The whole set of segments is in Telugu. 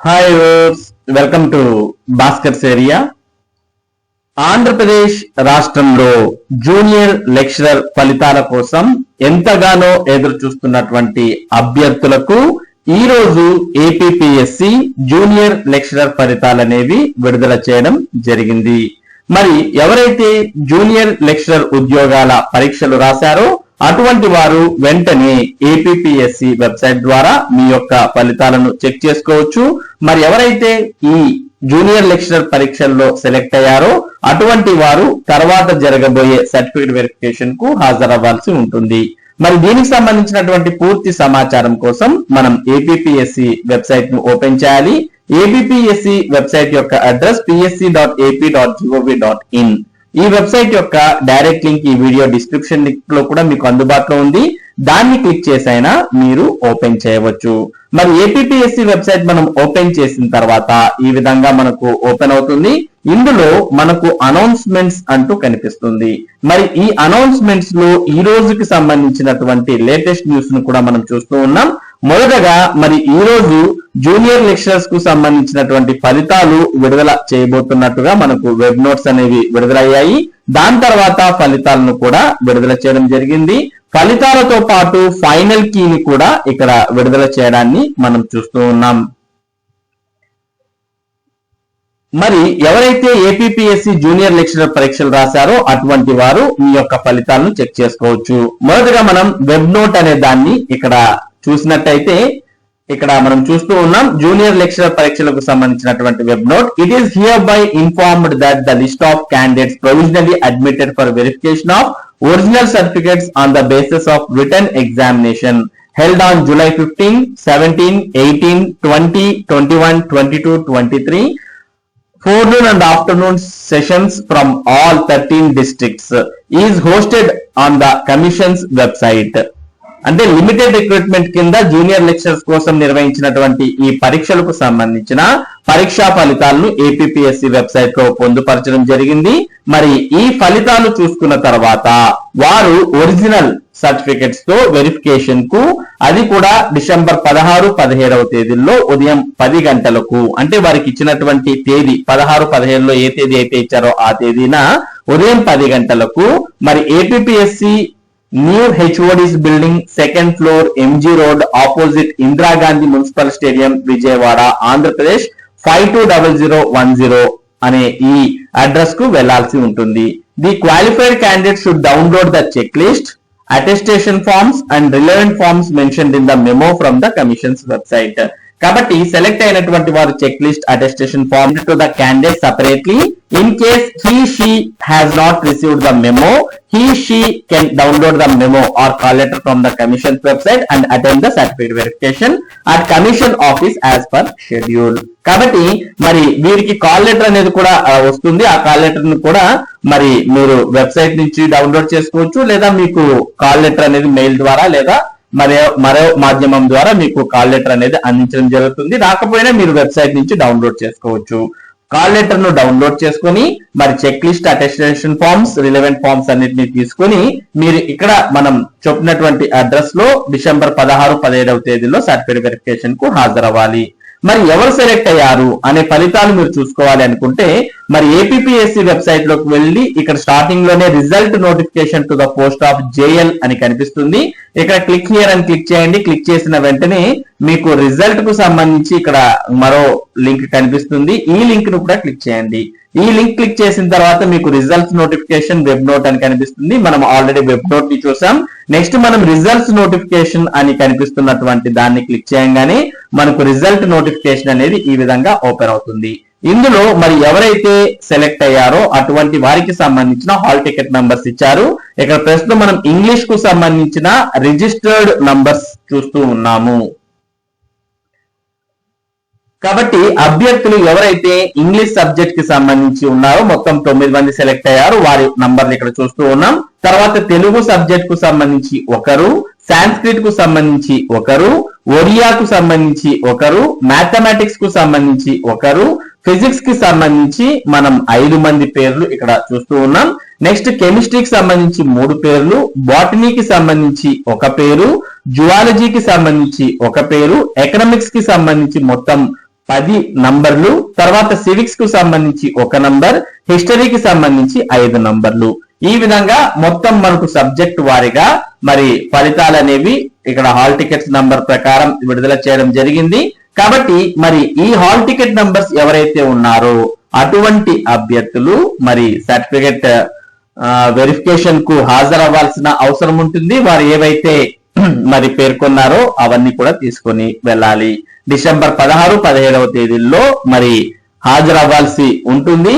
Hi viewers, welcome to Bhaskar's area. Andhra Pradesh రాష్ట్రంలో జూనియర్ లెక్చరర్ ఫలితాల కోసం ఎంతగానో ఎదురు చూస్తున్నటువంటి అభ్యర్థులకు ఈ రోజు ఏపీపీఎస్సి జూనియర్ లెక్చరర్ ఫలితాలు అనేవి విడుదల చేయడం జరిగింది. మరి ఎవరైతే జూనియర్ లెక్చరర్ ఉద్యోగాల పరీక్షలు రాశారో అటువంటి వారు వెంటనే ఏపీపీఎస్సి వెబ్సైట్ ద్వారా మీ యొక్క ఫలితాలను చెక్ చేసుకోవచ్చు. మరి ఎవరైతే ఈ జూనియర్ లెక్చరర్ పరీక్షల్లో సెలెక్ట్ అయ్యారో అటువంటి వారు తర్వాత జరగబోయే సర్టిఫికేట్ వెరిఫికేషన్ కు హాజరవ్వాల్సి ఉంటుంది. మరి దీనికి సంబంధించినటువంటి పూర్తి సమాచారం కోసం మనం ఏపీపీఎస్సి వెబ్సైట్ ను ఓపెన్ చేయాలి. ఏపీపీఎస్సి వెబ్సైట్ యొక్క అడ్రస్ psc.ap.gov.in. ఈ వెబ్సైట్ యొక్క డైరెక్ట్ లింక్ ఈ వీడియో డిస్క్రిప్షన్ లింక్ లో కూడా మీకు అందుబాటులో ఉంది. దాన్ని క్లిక్ చేసైనా మీరు ఓపెన్ చేయవచ్చు. మరి ఏపీపీఎస్సి వెబ్సైట్ మనం ఓపెన్ చేసిన తర్వాత ఈ విధంగా మనకు ఓపెన్ అవుతుంది. ఇందులో మనకు అనౌన్స్మెంట్స్ అంటూ కనిపిస్తుంది. మరి ఈ అనౌన్స్మెంట్స్ లో ఈ రోజుకి సంబంధించినటువంటి లేటెస్ట్ న్యూస్ ను కూడా మనం చూస్తూ ఉన్నాం. మొదటగా మరి ఈ రోజు జూనియర్ లెక్చరర్స్ కు సంబంధించినటువంటి ఫలితాలు విడుదల చేయబోతున్నట్టుగా మనకు వెబ్ నోట్స్ అనేవి విడుదలయ్యాయి. దాని తర్వాత ఫలితాలను కూడా విడుదల చేయడం జరిగింది. ఫలితాలతో పాటు ఫైనల్ కీని కూడా ఇక్కడ విడుదల చేయడాన్ని మనం చూస్తూ ఉన్నాం. మరి ఎవరైతే ఏపీపీఎస్సి జూనియర్ లెక్చరర్ పరీక్షలు రాశారో అటువంటి వారు మీ యొక్క ఫలితాలను చెక్ చేసుకోవచ్చు. మొదటగా మనం వెబ్ నోట్ అనే దాన్ని ఇక్కడ చూసినట్టయితే ఇక్కడ మనం చూస్తూ ఉన్నాం జూనియర్ లెక్చరర్ పరీక్షలకు సంబంధించినటువంటి web note. It is here by informed that the list of candidates provisionally admitted for verification of original certificates on the basis of written examination held on July 15, 17, 18, 20, 21, 22, 23 forenoon and afternoon sessions from all 13 districts is hosted on the commission's website. అంటే లిమిటెడ్ రిక్రూట్మెంట్ కింద జూనియర్ లెక్చరర్స్ కోసం నిర్వహించినటువంటి ఈ పరీక్షలకు సంబంధించిన పరీక్షా ఫలితాలను ఏపీపీఎస్సి వెబ్సైట్ లో పొందుపరచడం జరిగింది. మరి ఈ ఫలితాలు చూసుకున్న తర్వాత వారు ఒరిజినల్ సర్టిఫికెట్స్ తో వెరిఫికేషన్ కు, అది కూడా డిసెంబర్ 16, 17వ తేదీల్లో ఉదయం 10 గంటలకు, అంటే వారికి ఇచ్చినటువంటి తేదీ 16, 17లో ఏ తేదీ అయితే ఇచ్చారో ఆ తేదీన ఉదయం 10 గంటలకు మరి APPSC new HODs building, 2nd floor, MG road, opposite Indira Gandhi municipal stadium, Vijayawada, Andhra Pradesh 520010 అనే ఈ అడ్రస్ కు వెళ్లాల్సి ఉంటుంది. The qualified candidate should download the check list, attestation forms and relevant forms mentioned in the memo from the commission's website. కాబట్టి సెలెక్ట్ అయినటువంటి వారు check list, attestation form to the candidate separately. In case he she has not received the memo, he she can download the memo or call letter from the commission's website and attend the certificate verification at commission office as per schedule. కాబట్టి మరి వీరికి కాల్ లెటర్ అనేది కూడా వస్తుంది. ఆ కాల్ లెటర్ ను కూడా మరి మీరు వెబ్సైట్ నుంచి డౌన్లోడ్ చేసుకోవచ్చు, లేదా మీకు కాల్ లెటర్ అనేది మెయిల్ ద్వారా లేదా మరో మాధ్యమం ద్వారా మీకు కాల్ లెటర్ అనేది అందించడం జరుగుతుంది. రాకపోయినా మీరు వెబ్సైట్ నుంచి డౌన్లోడ్ చేసుకోవచ్చు. కాల్ లెటర్ ను డౌన్లోడ్ చేసుకుని మరి check list, attestation forms, relevant forms అన్నిటిని తీసుకుని మీరు ఇక్కడ మనం చెప్పినటువంటి అడ్రస్ లో డిసెంబర్ 16, 17వ తేదీలో సర్టిఫికేట్ వెరిఫికేషన్ కు హాజరవ్వాలి. మరి ఎవరు సెలెక్ట్ అయ్యారు అనే ఫలితాలు మీరు చూసుకోవాలి అనుకుంటే మరి ఏపీపీఎస్సి వెబ్సైట్ లోకి వెళ్ళి ఇక్కడ స్టార్టింగ్ లోనే result notification to the post of JL అని కనిపిస్తుంది. ఇక్కడ క్లిక్ హియర్ అని క్లిక్ చేయండి. క్లిక్ చేసిన వెంటనే మీకు రిజల్ట్ కు సంబంధించి ఇక్కడ మరో లింక్ కనిపిస్తుంది. ఈ లింక్ ను కూడా క్లిక్ చేయండి. ఈ లింక్ క్లిక్ చేసిన తర్వాత మీకు రిజల్ట్స్ నోటిఫికేషన్ వెబ్ నోట్ అని కనిపిస్తుంది. మనం ఆల్రెడీ వెబ్ నోట్ ని చూసాం. నెక్స్ట్ మనం రిజల్ట్స్ నోటిఫికేషన్ అని కనిపిస్తున్నటువంటి దాన్ని క్లిక్ చేయగానే మనకు రిజల్ట్ నోటిఫికేషన్ అనేది ఈ విధంగా ఓపెన్ అవుతుంది. ఇందులో మరి ఎవరైతే సెలెక్ట్ అయ్యారో అటువంటి వారికి సంబంధించిన హాల్ టికెట్ నంబర్స్ ఇచ్చారు. ఇక్కడ ప్రస్తుతం మనం ఇంగ్లీష్ కు సంబంధించిన రిజిస్టర్డ్ నంబర్స్ చూస్తూ ఉన్నాము. కాబట్టి అభ్యర్థులు ఎవరైతే ఇంగ్లీష్ సబ్జెక్ట్ కి సంబంధించి ఉన్నారో మొత్తం 9 మంది సెలెక్ట్ అయ్యారు. వారి నంబర్లు ఇక్కడ చూస్తూ ఉన్నాం. తర్వాత తెలుగు సబ్జెక్ట్ కు సంబంధించి ఒకరు, సాంస్క్రిట్ కు సంబంధించి ఒకరు, ఒడియాకు సంబంధించి ఒకరు, మ్యాథమెటిక్స్ కు సంబంధించి ఒకరు, ఫిజిక్స్ కి సంబంధించి మనం 5 మంది పేర్లు ఇక్కడ చూస్తూ ఉన్నాం. నెక్స్ట్ కెమిస్ట్రీకి సంబంధించి 3 పేర్లు, బాటనీకి సంబంధించి 1 పేరు, జువాలజీకి సంబంధించి 1 పేరు, ఎకనామిక్స్ కి సంబంధించి మొత్తం 10 నంబర్లు, తర్వాత సివిక్స్ కు సంబంధించి 1 నంబర్, హిస్టరీకి సంబంధించి 5 నంబర్లు. ఈ విధంగా మొత్తం మనకు సబ్జెక్ట్ వారీగా మరి ఫలితాలు అనేవి ఇక్కడ హాల్ టికెట్స్ నంబర్ ప్రకారం విడుదల చేయడం జరిగింది. కాబట్టి మరి ఈ హాల్ టికెట్ నంబర్స్ ఎవరైతే ఉన్నారో అటువంటి అభ్యర్థులు మరి సర్టిఫికెట్ వెరిఫికేషన్ కు హాజరవ్వాల్సిన అవసరం ఉంటుంది. వారు ఏవైతే మరి పేర్కొన్నారో అవన్నీ కూడా తీసుకొని వెళ్ళాలి. డిసెంబర్ 16, 17వ తేదీల్లో మరి హాజరవ్వాల్సి ఉంటుంది.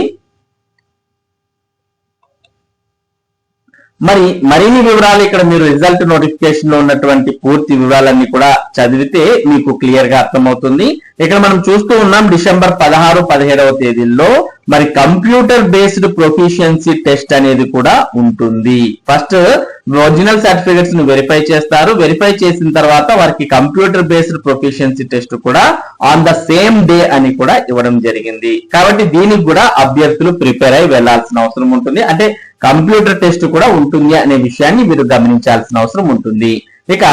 మరిన్ని వివరాలు ఇక్కడ మీరు రిజల్ట్ నోటిఫికేషన్ లో ఉన్నటువంటి పూర్తి వివరాలన్నీ కూడా చదివితే మీకు క్లియర్ గా అర్థమవుతుంది. ఇక్కడ మనం చూస్తూ ఉన్నాం డిసెంబర్ 16, 17వ తేదీల్లో మరి కంప్యూటర్ బేస్డ్ ప్రొఫిషియన్సీ టెస్ట్ అనేది కూడా ఉంటుంది. ఫస్ట్ ఒరిజినల్ సర్టిఫికెట్స్ ను వెరిఫై చేస్తారు. వెరిఫై చేసిన తర్వాత వారికి కంప్యూటర్ బేస్డ్ ప్రొఫిషియన్సీ టెస్ట్ కూడా ఆన్ ద సేమ్ డే అని కూడా ఇవ్వడం జరిగింది. కాబట్టి దీనికి కూడా అభ్యర్థులు ప్రిపేర్ అయి వెళ్లాల్సిన అవసరం ఉంటుంది. అంటే కంప్యూటర్ టెస్ట్ కూడా ఉంటుంది అనే విషయాన్ని మీరు గమనించాల్సిన అవసరం ఉంటుంది. ఇక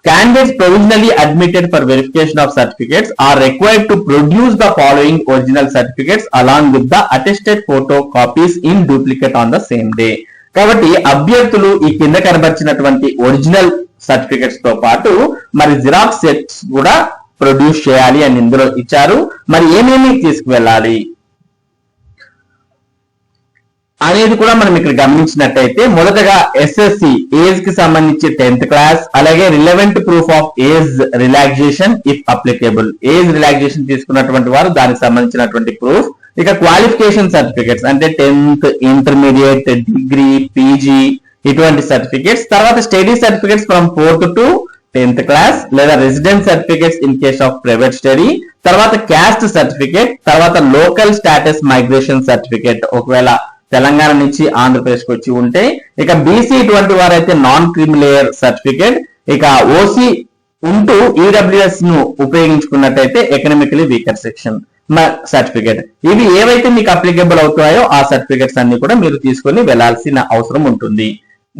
candidates provisionally admitted for verification of certificates are required to produce the following original certificates along with the attested photocopies in duplicate on the same day. కాబట్టి అభ్యర్థులు ఈ కింద కనబరిచినటువంటి ఒరిజినల్ సర్టిఫికెట్స్ తో పాటు మరి జిరాక్స్ సెట్స్ కూడా ప్రొడ్యూస్ చేయాలి అని ఇందులో ఇచ్చారు. మరి ఏమేమి తీసుకువెళ్ళాలి అనేది కూడా మనం ఇక్కడ గమనించినట్టయితే మొదటగా ఎస్ఎస్సి ఏజ్ కి సంబంధించి 10th క్లాస్, అలాగే relevant proof of age relaxation if applicable, age relaxation తీసుకున్నటువంటి వారు దానికి సంబంధించినటువంటి ప్రూఫ్. ఇక క్వాలిఫికేషన్ సర్టిఫికెట్స్ అంటే 10th, ఇంటర్మీడియట్, డిగ్రీ, పీజీ ఇటువంటి సర్టిఫికెట్స్. తర్వాత study certificates from 4th to 10th class లేదా residence certificates in case of private study. తర్వాత క్యాస్ట్ సర్టిఫికెట్, తర్వాత లోకల్ స్టాటస్ మైగ్రేషన్ సర్టిఫికెట్ ఒకవేళ తెలంగాణ నుంచి ఆంధ్రప్రదేశ్ కి వచ్చి ఉంటే. ఇక బీసీ ఇటువంటి వారైతే నాన్ క్రిమిలేయర్ సర్టిఫికెట్. ఇక ఓసీ ఉంటూ ఈడబ్ల్యూఎస్ ను ఉపయోగించుకున్నట్టయితే ఎకనామికలీ వీకర్ సెక్షన్ సర్టిఫికెట్. ఇవి ఏవైతే మీకు అప్లికేబుల్ అవుతాయో ఆ సర్టిఫికెట్స్ అన్ని కూడా మీరు తీసుకొని వెళ్లాల్సిన అవసరం ఉంటుంది.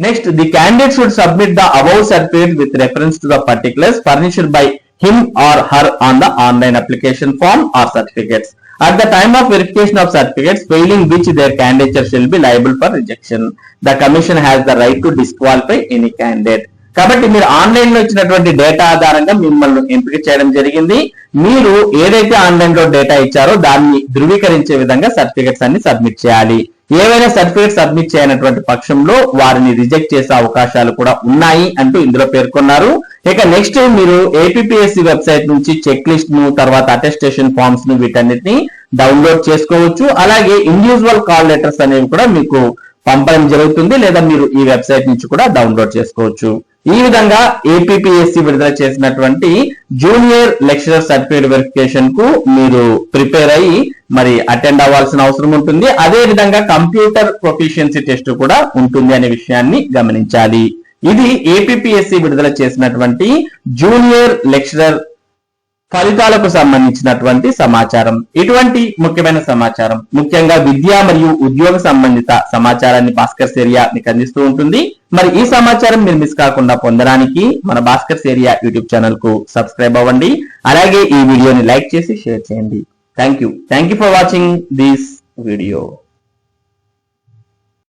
Next, the candidate should submit the above certificate with reference to the particulars furnished by him or her on the online application form or certificates. At the time of verification of certificates, failing which their candidature shall be liable for rejection. The commission has the right to disqualify any candidate. కాబట్టి మీరు ఆన్లైన్ లో ఇచ్చినటువంటి డేటా ఆధారంగా మిమ్మల్ని ఎంపిక చేయడం జరిగింది. మీరు ఏదైతే ఆన్లైన్ లో డేటా ఇచ్చారో దాన్ని ధృవీకరించే విధంగా సర్టిఫికెట్స్ అన్ని సబ్మిట్ చేయాలి. ఏవైనా సర్టిఫికెట్ సబ్మిట్ చేయనటువంటి పక్షంలో వారిని రిజెక్ట్ చేసే అవకాశాలు కూడా ఉన్నాయి అంటూ ఇందులో పేర్కొన్నారు. ఇక నెక్స్ట్, మీరు ఏపీపీఎస్సీ వెబ్సైట్ నుంచి చెక్ లిస్ట్ ను, తర్వాత అటెస్టేషన్ ఫార్మ్స్ ను వీటన్నిటిని డౌన్లోడ్ చేసుకోవచ్చు. అలాగే ఇండివిజువల్ కాల్ లెటర్స్ అనేవి కూడా మీకు పంపడం జరుగుతుంది, లేదా మీరు ఈ వెబ్సైట్ నుంచి కూడా డౌన్లోడ్ చేసుకోవచ్చు. ఈ విధంగా ఏపీపీఎస్సీ విడుదల చేసినటువంటి జూనియర్ లెక్చరర్ సర్టిఫికేట్ వెరిఫికేషన్ కు మీరు ప్రిపేర్ అయ్యి మరి అటెండ్ అవ్వాల్సిన అవసరం ఉంటుంది. అదే విధంగా కంప్యూటర్ ప్రొఫిషియన్సీ టెస్ట్ కూడా ఉంటుంది అనే విషయాన్ని గమనించాలి. ఇది ఏపీపీఎస్సీ విడుదల చేసినటువంటి జూనియర్ లెక్చరర్ ఫలితాలకు సంబంధించినటువంటి సమాచారం. ఇటువంటి ముఖ్యమైన సమాచారం, ముఖ్యంగా విద్య మరియు ఉద్యోగ సంబంధిత సమాచారాన్ని భాస్కర్స్ ఏరియా మీకు అందిస్తూ ఉంటుంది. మరి ఈ సమాచారం మీరు మిస్ కాకుండా పొందడానికి మన భాస్కర్స్ ఏరియా యూట్యూబ్ ఛానల్ కు సబ్స్క్రైబ్ అవ్వండి. అలాగే ఈ వీడియోని లైక్ చేసి షేర్ చేయండి. Thank you for watching this video.